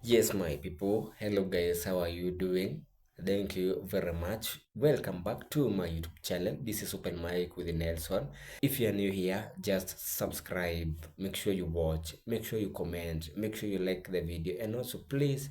Yes, my people. Hello, guys. How are you doing? Thank you very much. Welcome back to my YouTube channel. This is Open Mic with Nelson. If you are new here, just subscribe. Make sure you watch. Make sure you comment. Make sure you like the video. And also, please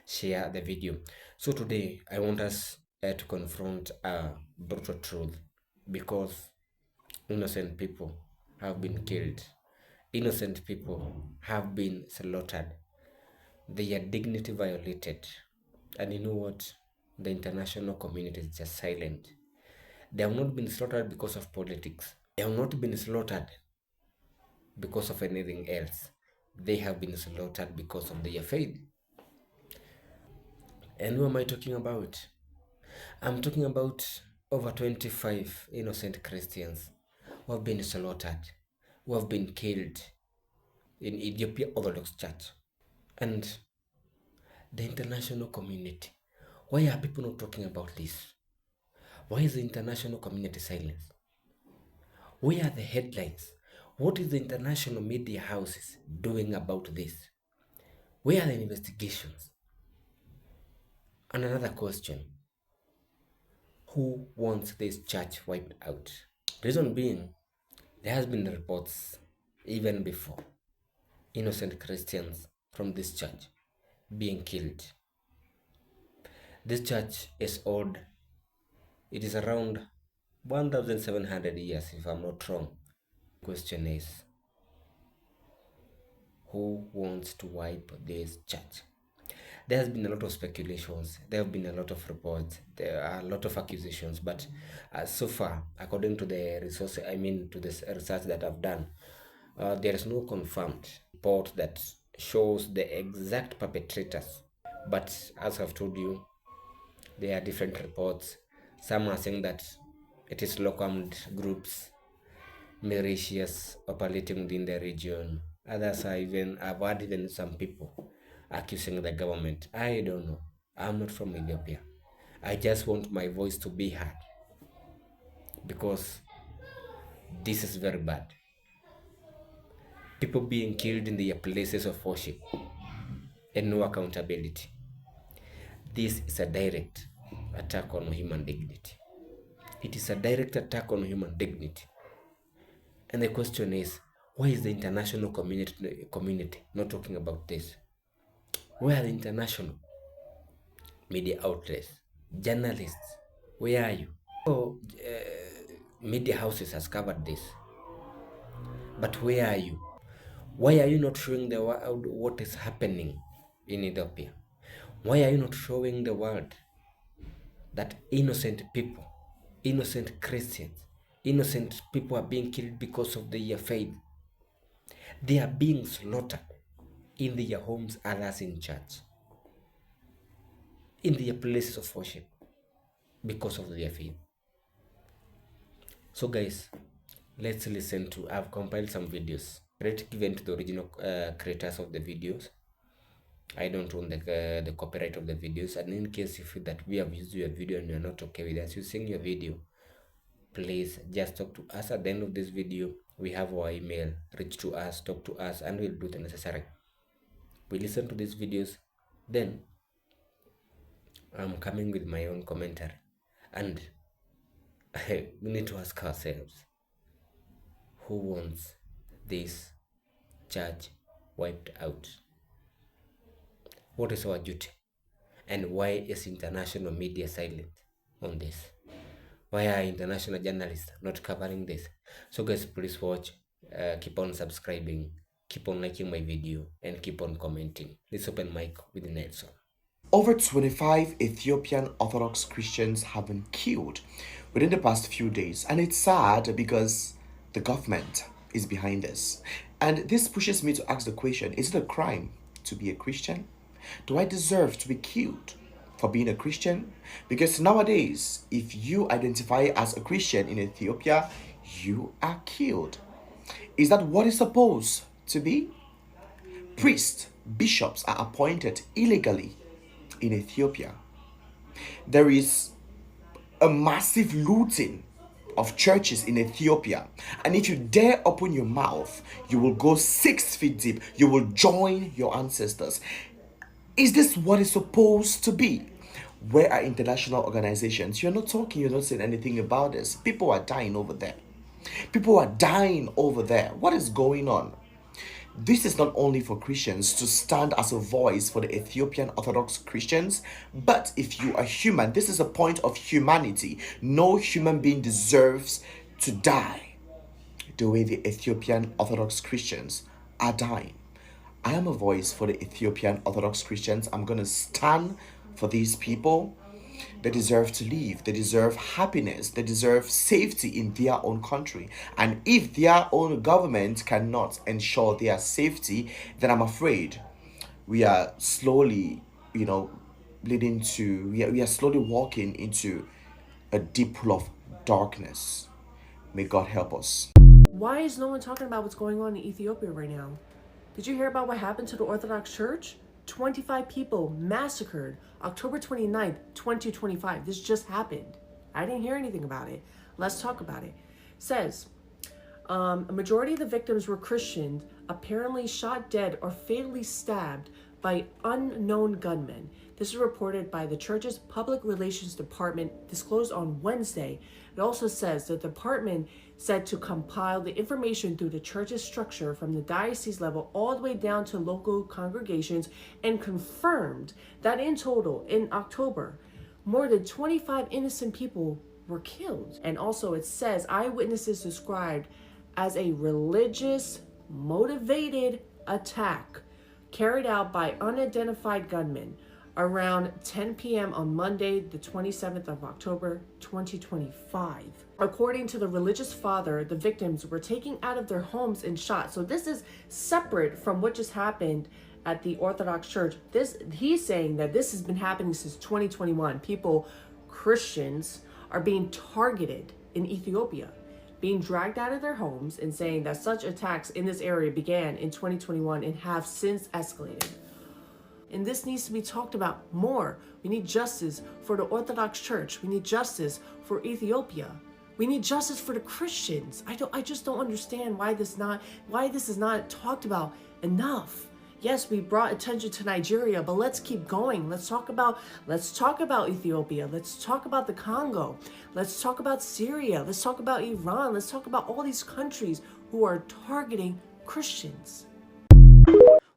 share the video. So, today, I want us to confront a brutal truth because innocent people have been killed, innocent people have been slaughtered, their dignity violated. And you know what? The international community is just silent. They have not been slaughtered because of politics. They have not been slaughtered because of anything else. They have been slaughtered because of their faith. And who am I talking about? I'm talking about over 25 innocent Christians who have been slaughtered, who have been killed in Ethiopian Orthodox Church. And the international community. Why are people not talking about this? Why is the international community silent? Where are the headlines? What is the international media houses doing about this? Where are the investigations? And another question, who wants this church wiped out? Reason being, there has been reports even before innocent Christians from this church being killed. This church is old. It is around 1700 years, if I'm not wrong. Question is, who wants to wipe this church? There has been a lot of speculations, there have been a lot of reports, there are a lot of accusations, but so far, according to the to this research that I've done, there is no confirmed report that shows the exact perpetrators. But as I've told you, there are different reports. Some are saying that it is local armed groups, militias operating within the region. Others are even, I've heard even some people accusing the government. I don't know. I'm not from Ethiopia. I just want my voice to be heard because this is very bad. People being killed in their places of worship and no accountability. This is a direct attack on human dignity. It is a direct attack on human dignity. And the question is, why is the international community not talking about this? Where are the international media outlets, journalists? Where are you? So, media houses has covered this, but where are you? Why are you not showing the world what is happening in Ethiopia? Why are you not showing the world that innocent people, innocent Christians, innocent people are being killed because of their faith? They are being slaughtered in their homes, others in church, in their places of worship because of their faith. So guys, let's listen to, I've compiled some videos, credit given to the original creators of the videos. I don't own the copyright of the videos, and in case you feel that we have used your video and you're not okay with us using your video, please just talk to us. At the end of this video, we have our email. Reach to us, talk to us, and we'll do the necessary. We listen to these videos, then I'm coming with my own commentary, and we need to ask ourselves, who wants this church wiped out? What is our duty? And why is international media silent on this? Why are international journalists not covering this? So guys, please watch, keep on subscribing, keep on liking my video, and keep on commenting. This Open Mic with Nelson. Over 25 Ethiopian Orthodox Christians have been killed within the past few days, and it's sad because the government is behind this. And this pushes me to ask the question, is it a crime to be a Christian? Do I deserve to be killed for being a Christian? Because nowadays, if you identify as a Christian in Ethiopia, you are killed. Is that what it's supposed to be? Priests, bishops are appointed illegally in Ethiopia. There is a massive looting of churches in Ethiopia, and if you dare open your mouth, you will go 6 feet deep. You will join your ancestors. Is this what it's supposed to be? Where are international organizations? You're not talking, you're not saying anything about this. People are dying over there. People are dying over there. What is going on? This is not only for Christians to stand as a voice for the Ethiopian Orthodox Christians, but if you are human, this is a point of humanity. No human being deserves to die the way the Ethiopian Orthodox Christians are dying. I am a voice for the Ethiopian Orthodox Christians. I'm going to stand for these people. They deserve to live. They deserve happiness. They deserve safety in their own country. And if their own government cannot ensure their safety, then I'm afraid we are slowly, leading to, we are slowly walking into a deep pool of darkness. May God help us. Why is no one talking about what's going on in Ethiopia right now? Did you hear about what happened to the Orthodox Church? 25 people massacred October 29th, 2025. This just happened. I didn't hear anything about it. Let's talk about it. It says, a majority of the victims were Christians, apparently shot dead or fatally stabbed by unknown gunmen. This is reported by the church's public relations department, disclosed on Wednesday. It also says the department said to compile the information through the church's structure from the diocese level all the way down to local congregations, and confirmed that in total, in October, more than 25 innocent people were killed. And also it says eyewitnesses described as a religious motivated attack carried out by unidentified gunmen around 10 p.m. on Monday, the 27th of October, 2025. According to the religious father, the victims were taken out of their homes and shot. So this is separate from what just happened at the Orthodox Church. He's saying that this has been happening since 2021. People, Christians, are being targeted in Ethiopia, being dragged out of their homes, and saying that such attacks in this area began in 2021 and have since escalated. And this needs to be talked about more. We need justice for the Orthodox Church. We need justice for Ethiopia. We need justice for the Christians. I just don't understand why this is not talked about enough. Yes, we brought attention to Nigeria, but let's keep going. Let's talk about Ethiopia. Let's talk about the Congo. Let's talk about Syria. Let's talk about Iran. Let's talk about all these countries who are targeting Christians.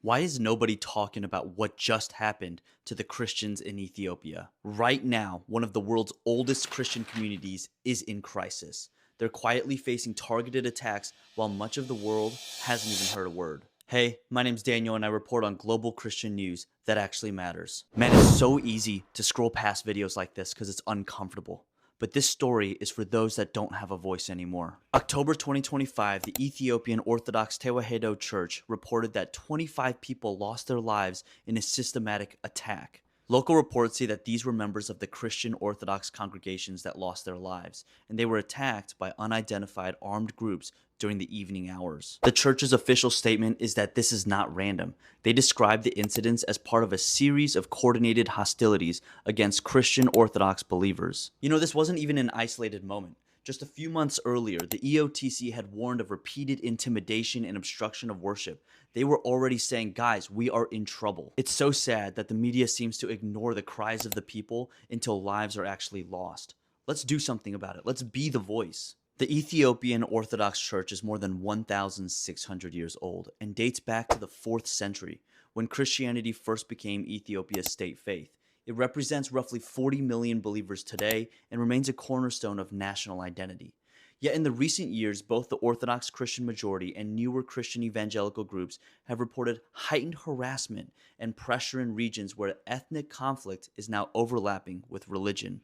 Why is nobody talking about what just happened to the Christians in Ethiopia? Right now, one of the world's oldest Christian communities is in crisis. They're quietly facing targeted attacks while much of the world hasn't even heard a word. Hey, my name's Daniel and I report on global Christian news that actually matters. Man, it's so easy to scroll past videos like this because it's uncomfortable. But this story is for those that don't have a voice anymore. October 2025, the Ethiopian Orthodox Tewahedo Church reported that 25 people lost their lives in a systematic attack. Local reports say that these were members of the Christian Orthodox congregations that lost their lives, and they were attacked by unidentified armed groups during the evening hours. The church's official statement is that this is not random. They describe the incidents as part of a series of coordinated hostilities against Christian Orthodox believers. You know, this wasn't even an isolated moment. Just a few months earlier, the EOTC had warned of repeated intimidation and obstruction of worship. They were already saying, guys, we are in trouble. It's so sad that the media seems to ignore the cries of the people until lives are actually lost. Let's do something about it. Let's be the voice. The Ethiopian Orthodox Church is more than 1,600 years old and dates back to the 4th century, when Christianity first became Ethiopia's state faith. It represents roughly 40 million believers today and remains a cornerstone of national identity. Yet in the recent years, both the Orthodox Christian majority and newer Christian evangelical groups have reported heightened harassment and pressure in regions where ethnic conflict is now overlapping with religion.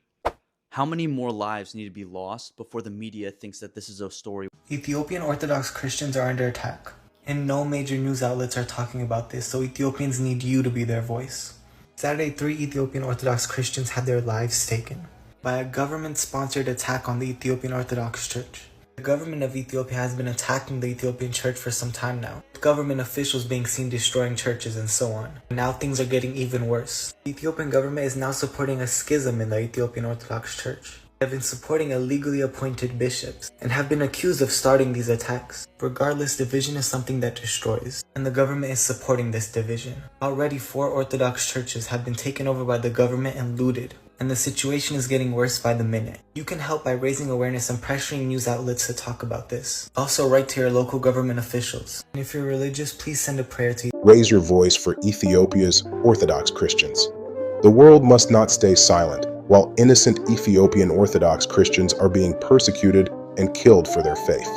How many more lives need to be lost before the media thinks that this is a story? Ethiopian Orthodox Christians are under attack, and no major news outlets are talking about this, so Ethiopians need you to be their voice. Saturday, 3 Ethiopian Orthodox Christians had their lives taken by a government-sponsored attack on the Ethiopian Orthodox Church. The government of Ethiopia has been attacking the Ethiopian Church for some time now, with government officials being seen destroying churches and so on. Now things are getting even worse. The Ethiopian government is now supporting a schism in the Ethiopian Orthodox Church. have been supporting illegally appointed bishops and have been accused of starting these attacks. Regardless, division is something that destroys, and the government is supporting this division. Already 4 Orthodox churches have been taken over by the government and looted, and the situation is getting worse by the minute. You can help by raising awareness and pressuring news outlets to talk about this. Also, write to your local government officials. And if you're religious, please send a prayer to Raise your voice for Ethiopia's Orthodox Christians. The world must not stay silent while innocent Ethiopian Orthodox Christians are being persecuted and killed for their faith.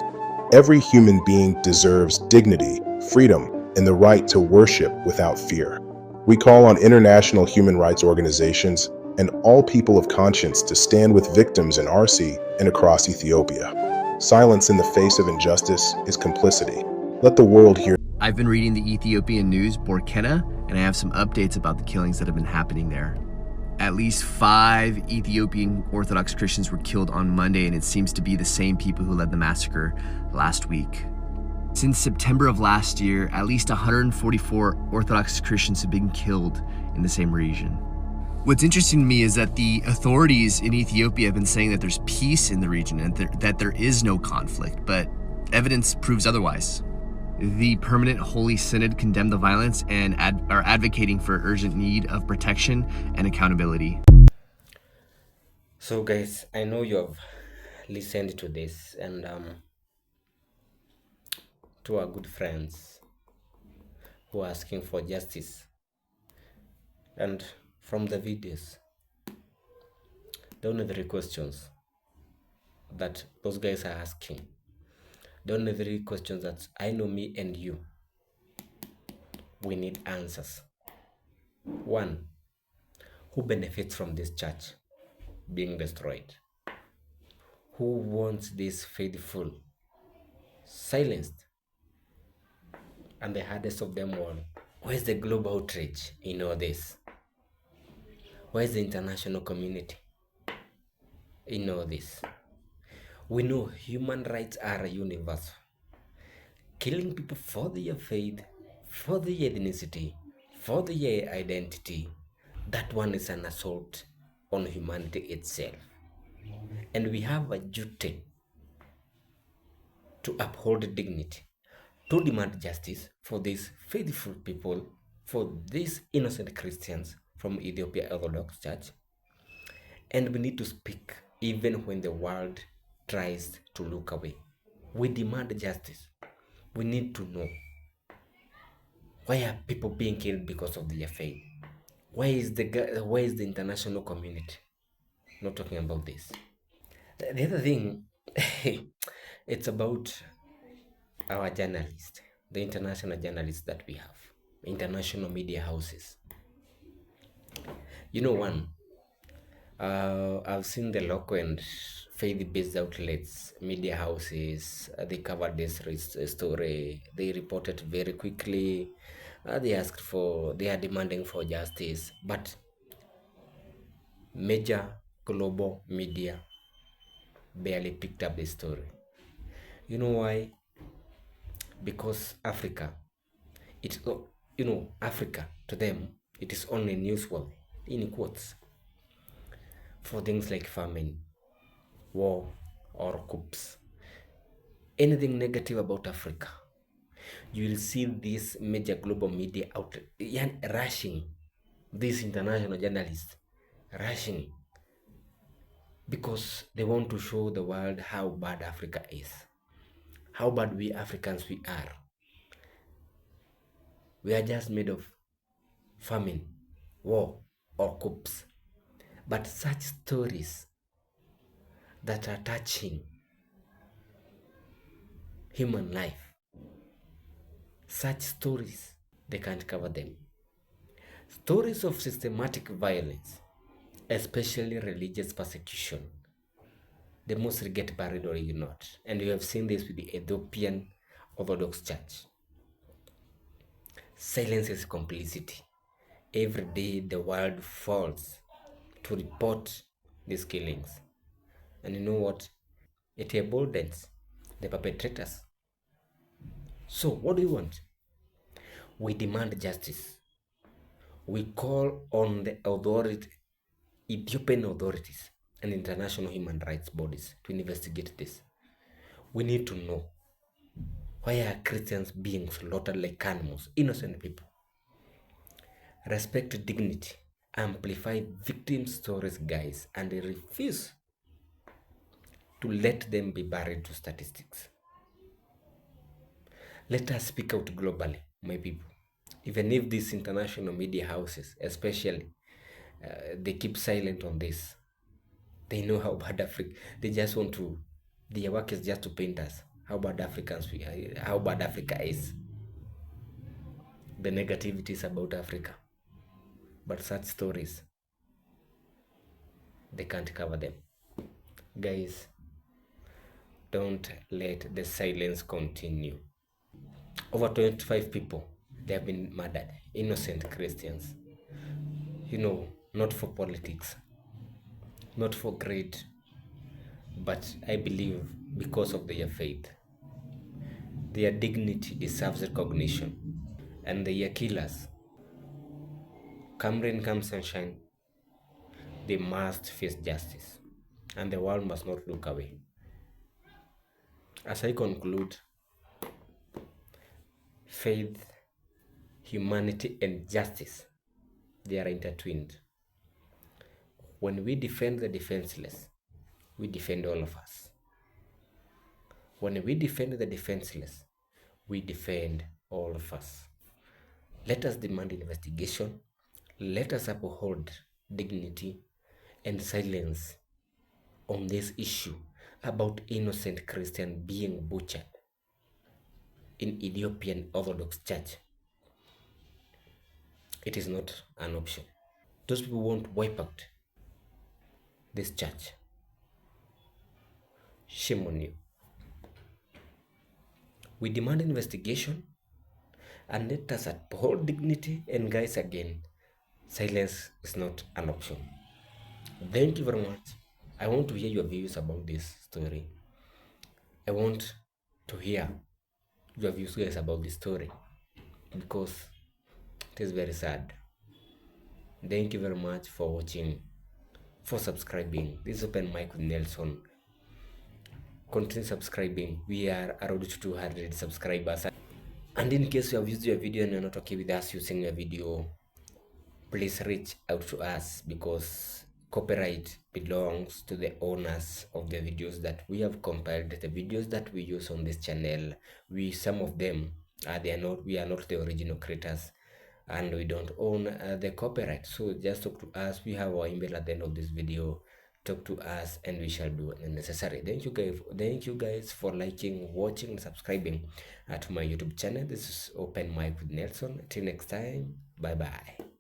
Every human being deserves dignity, freedom, and the right to worship without fear. We call on international human rights organizations and all people of conscience to stand with victims in Arsi and across Ethiopia. Silence in the face of injustice is complicity. Let the world hear. I've been reading the Ethiopian news, Borkena, and I have some updates about the killings that have been happening there. At least 5 Ethiopian Orthodox Christians were killed on Monday, and it seems to be the same people who led the massacre last week. Since September of last year, at least 144 Orthodox Christians have been killed in the same region. What's interesting to me is that the authorities in Ethiopia have been saying that there's peace in the region and that there is no conflict, but evidence proves otherwise. The Permanent Holy Synod condemned the violence and are advocating for urgent need of protection and accountability. So guys, I know you have listened to this, and to our good friends who are asking for justice, and from the videos, the only 3 questions that those guys are asking, the only 3 questions that I know, me and you, we need answers. 1, who benefits from this church being destroyed? Who wants this faithful silenced? And the hardest of them all, where's the global outrage in all this? Where's the international community in all this? We know human rights are universal. Killing people for their faith, for their ethnicity, for their identity, that one is an assault on humanity itself. And we have a duty to uphold dignity, to demand justice for these faithful people, for these innocent Christians from Ethiopia Orthodox Church. And we need to speak even when the world tries to look away. We demand justice. We need to know, why are people being killed because of their faith? Why is the international community not talking about this? The other thing, it's about our journalists, the international journalists that we have, international media houses. You know, one, I've seen the local and faith-based outlets, media houses, they covered this story. They reported very quickly. They are demanding for justice, but major global media barely picked up the story. You know why? Because Africa, Africa, to them, it is only newsworthy, in quotes, for things like famine, war, or coups. Anything negative about Africa, you will see this major global media outlet rushing, these international journalists rushing, because they want to show the world how bad Africa is, how bad we Africans we are. We are just made of famine, war, or coups. But such stories that are touching human life, such stories, they can't cover them. Stories of systematic violence, especially religious persecution, they mostly get buried or ignored. And you have seen this with the Ethiopian Orthodox Church. Silence is complicity. Every day the world falls to report these killings. And you know what? It emboldens the perpetrators. So what do you want? We demand justice. We call on the Ethiopian authorities and international human rights bodies to investigate this. We need to know, why are Christians being slaughtered like animals, innocent people? Respect dignity, amplify victim stories, guys, and refuse to let them be buried to statistics. Let us speak out globally, my people. Even if these international media houses, especially, they keep silent on this. They know how bad Africa. They just want to. Their work is just to paint us how bad Africans we are, how bad Africa is. The negativities about Africa, but such stories, they can't cover them. Guys, don't let the silence continue. Over 25 people, they have been murdered, innocent Christians. You know, not for politics, not for greed, but I believe because of their faith. Their dignity deserves recognition, and they are killers. Come rain, come sunshine, they must face justice, and the world must not look away. As I conclude, faith, humanity, and justice, they are intertwined. When we defend the defenseless, we defend all of us. When we defend the defenseless, we defend all of us. Let us demand investigation. Let us uphold dignity and silence on this issue about innocent Christians being butchered in Ethiopian Orthodox Church. It is not an option. Those people won't wipe out this church. Shame on you. We demand investigation and let us uphold dignity, and guys, again, silence is not an option. Thank you very much. I want to hear your views about this story. I want to hear your views, guys, about this story, because it is very sad. Thank you very much for watching, for subscribing. This is Open Mic with Nelson. Continue subscribing. We are around to 200 subscribers. And in case you have used your video and you're not okay with us using your video, please reach out to us, because copyright belongs to the owners of the videos that we have compiled. The videos that we use on this channel, some of them we are not the original creators, and we don't own the copyright. So just talk to us. We have our email at the end of this video. Talk to us and we shall do the necessary. Thank you guys for liking, watching, and subscribing to my YouTube channel. This is Open Mic with Nelson. Till next time, bye bye.